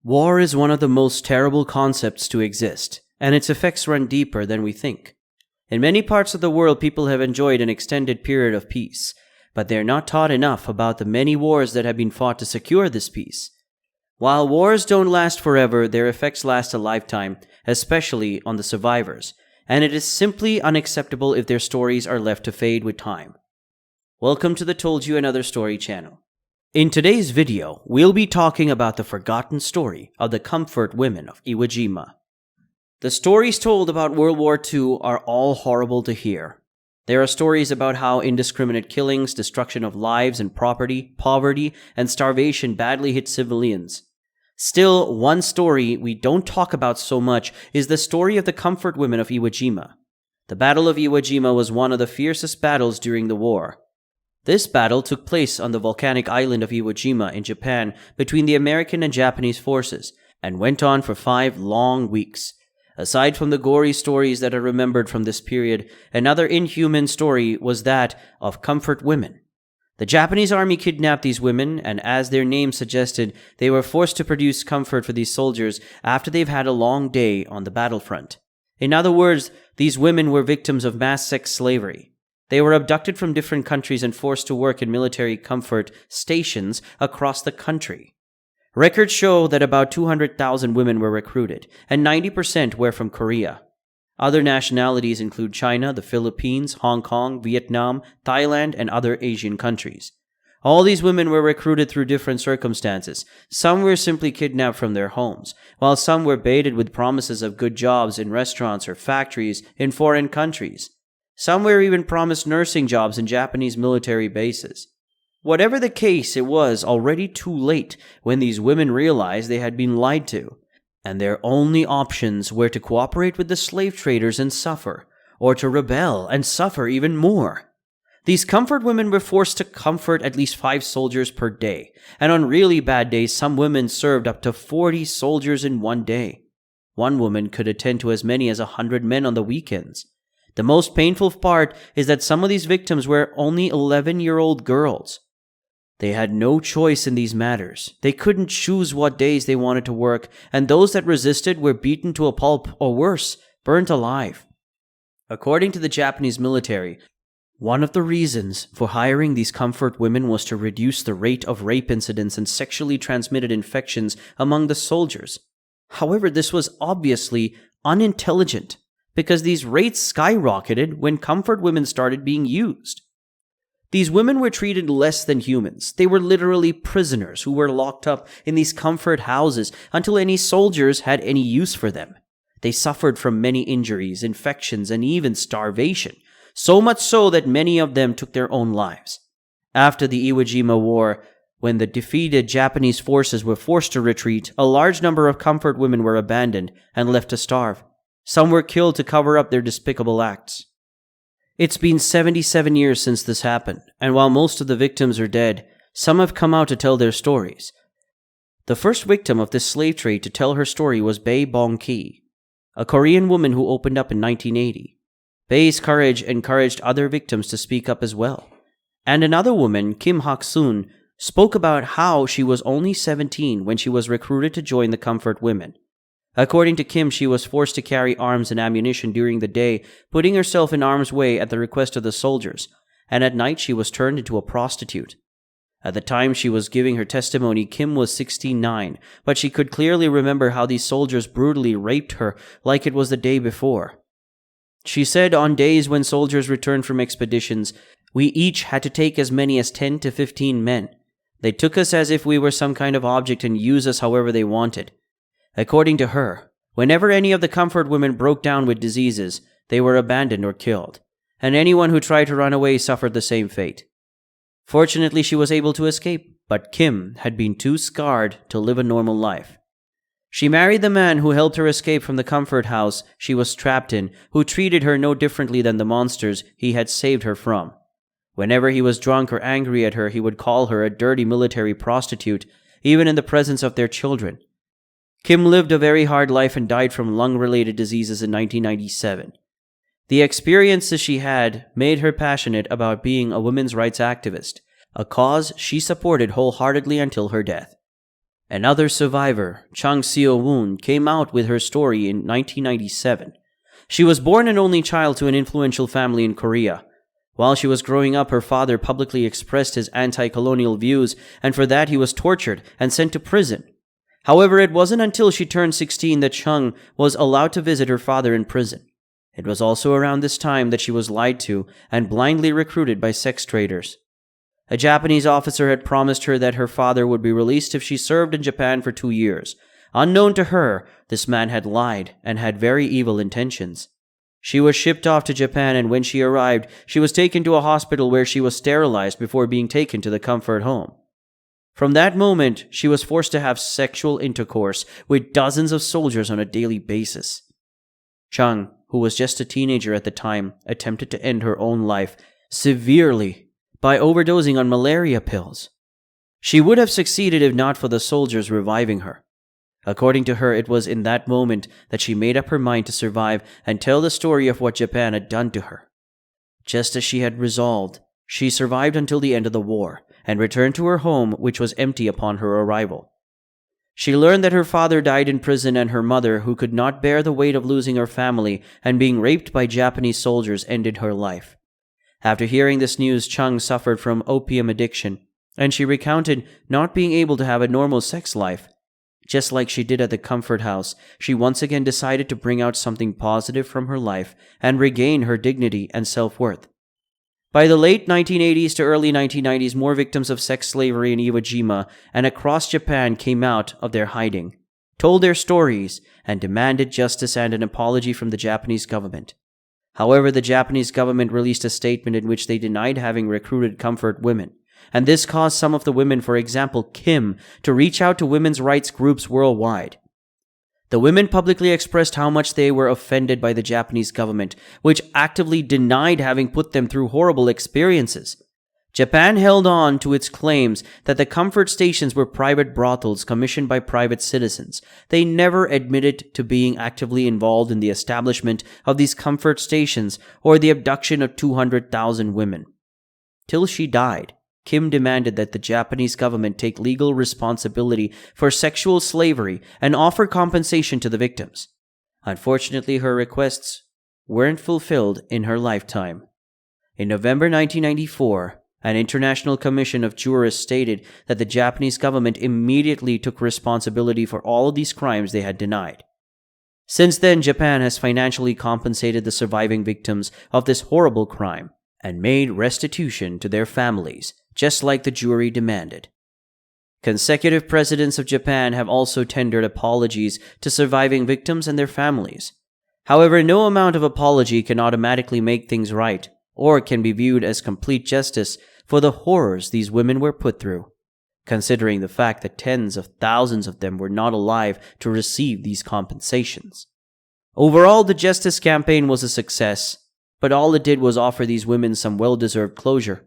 War is one of the most terrible concepts to exist, and its effects run deeper than we think. In many parts of the world, people have enjoyed an extended period of peace, but they are not taught enough about the many wars that have been fought to secure this peace. While wars don't last forever, their effects last a lifetime, especially on the survivors, and it is simply unacceptable if their stories are left to fade with time. Welcome to the Told You Another Story channel. In today's video, we'll be talking about the forgotten story of the comfort women of Iwo Jima. The stories told about World War II are all horrible to hear. There are stories about how indiscriminate killings, destruction of lives and property, poverty, and starvation badly hit civilians. Still, one story we don't talk about so much is the story of the comfort women of Iwo Jima. The Battle of Iwo Jima was one of the fiercest battles during the war. This battle took place on the volcanic island of Iwo Jima in Japan between the American and Japanese forces and went on for 5 long weeks. Aside from the gory stories that are remembered from this period, another inhuman story was that of comfort women. The Japanese army kidnapped these women, and as their name suggested, they were forced to produce comfort for these soldiers after they've had a long day on the battlefront. In other words, these women were victims of mass sex slavery. They were abducted from different countries and forced to work in military comfort stations across the country. Records show that about 200,000 women were recruited, and 90% were from Korea. Other nationalities include China, the Philippines, Hong Kong, Vietnam, Thailand, and other Asian countries. All these women were recruited through different circumstances. Some were simply kidnapped from their homes, while some were baited with promises of good jobs in restaurants or factories in foreign countries. Some were even promised nursing jobs in Japanese military bases. Whatever the case, it was already too late when these women realized they had been lied to, and their only options were to cooperate with the slave traders and suffer, or to rebel and suffer even more. These comfort women were forced to comfort at least 5 soldiers per day, and on really bad days, some women served up to 40 soldiers in one day. One woman could attend to as many as 100 men on the weekends. The most painful part is that some of these victims were only 11-year-old girls. They had no choice in these matters. They couldn't choose what days they wanted to work, and those that resisted were beaten to a pulp or worse, burnt alive. According to the Japanese military, one of the reasons for hiring these comfort women was to reduce the rate of rape incidents and sexually transmitted infections among the soldiers. However, this was obviously unintelligent, because these rates skyrocketed when comfort women started being used. These women were treated less than humans. They were literally prisoners who were locked up in these comfort houses until any soldiers had any use for them. They suffered from many injuries, infections, and even starvation, so much so that many of them took their own lives. After the Iwo Jima War, when the defeated Japanese forces were forced to retreat, a large number of comfort women were abandoned and left to starve. Some were killed to cover up their despicable acts. It's been 77 years since this happened, and while most of the victims are dead, some have come out to tell their stories. The first victim of this slave trade to tell her story was Bae Bong-ki, a Korean woman who opened up in 1980. Bae's courage encouraged other victims to speak up as well. And another woman, Kim Hak-soon, spoke about how she was only 17 when she was recruited to join the comfort women. According to Kim, she was forced to carry arms and ammunition during the day, putting herself in harm's way at the request of the soldiers, and at night she was turned into a prostitute. At the time she was giving her testimony, Kim was 69, but she could clearly remember how these soldiers brutally raped her like it was the day before. She said on days when soldiers returned from expeditions, we each had to take as many as 10 to 15 men. They took us as if we were some kind of object and used us however they wanted. According to her, whenever any of the comfort women broke down with diseases, they were abandoned or killed, and anyone who tried to run away suffered the same fate. Fortunately, she was able to escape, but Kim had been too scarred to live a normal life. She married the man who helped her escape from the comfort house she was trapped in, who treated her no differently than the monsters he had saved her from. Whenever he was drunk or angry at her, he would call her a dirty military prostitute, even in the presence of their children. Kim lived a very hard life and died from lung-related diseases in 1997. The experiences she had made her passionate about being a women's rights activist, a cause she supported wholeheartedly until her death. Another survivor, Chung Woon, came out with her story in 1997. She was born an only child to an influential family in Korea. While she was growing up, her father publicly expressed his anti-colonial views, and for that he was tortured and sent to prison. However, it wasn't until she turned 16 that Chung was allowed to visit her father in prison. It was also around this time that she was lied to and blindly recruited by sex traders. A Japanese officer had promised her that her father would be released if she served in Japan for 2 years. Unknown to her, this man had lied and had very evil intentions. She was shipped off to Japan, and when she arrived, she was taken to a hospital where she was sterilized before being taken to the comfort home. From that moment, she was forced to have sexual intercourse with dozens of soldiers on a daily basis. Chung, who was just a teenager at the time, attempted to end her own life severely by overdosing on malaria pills. She would have succeeded if not for the soldiers reviving her. According to her, it was in that moment that she made up her mind to survive and tell the story of what Japan had done to her. Just as she had resolved, she survived until the end of the war and returned to her home, which was empty upon her arrival. She learned that her father died in prison, and her mother, who could not bear the weight of losing her family and being raped by Japanese soldiers, ended her life. After hearing this news, Chung suffered from opium addiction, and she recounted not being able to have a normal sex life. Just like she did at the comfort house, she once again decided to bring out something positive from her life and regain her dignity and self-worth. By the late 1980s to early 1990s, more victims of sex slavery in Iwo Jima and across Japan came out of their hiding, told their stories, and demanded justice and an apology from the Japanese government. However, the Japanese government released a statement in which they denied having recruited comfort women. And this caused some of the women, for example Kim, to reach out to women's rights groups worldwide. The women publicly expressed how much they were offended by the Japanese government, which actively denied having put them through horrible experiences. Japan held on to its claims that the comfort stations were private brothels commissioned by private citizens. They never admitted to being actively involved in the establishment of these comfort stations or the abduction of 200,000 women. Till she died, Kim demanded that the Japanese government take legal responsibility for sexual slavery and offer compensation to the victims. Unfortunately, her requests weren't fulfilled in her lifetime. In November 1994, an international commission of jurists stated that the Japanese government immediately took responsibility for all of these crimes they had denied. Since then, Japan has financially compensated the surviving victims of this horrible crime and made restitution to their families, just like the jury demanded. Consecutive presidents of Japan have also tendered apologies to surviving victims and their families. However, no amount of apology can automatically make things right, or can be viewed as complete justice for the horrors these women were put through, considering the fact that tens of thousands of them were not alive to receive these compensations. Overall, the justice campaign was a success, but all it did was offer these women some well-deserved closure.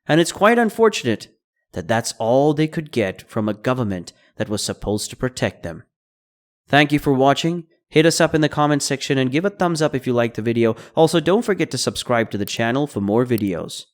And it's quite unfortunate that that's all they could get from a government that was supposed to protect them. Thank you for watching. Hit us up in the comments section and give a thumbs up if you liked the video. Also, don't forget to subscribe to the channel for more videos.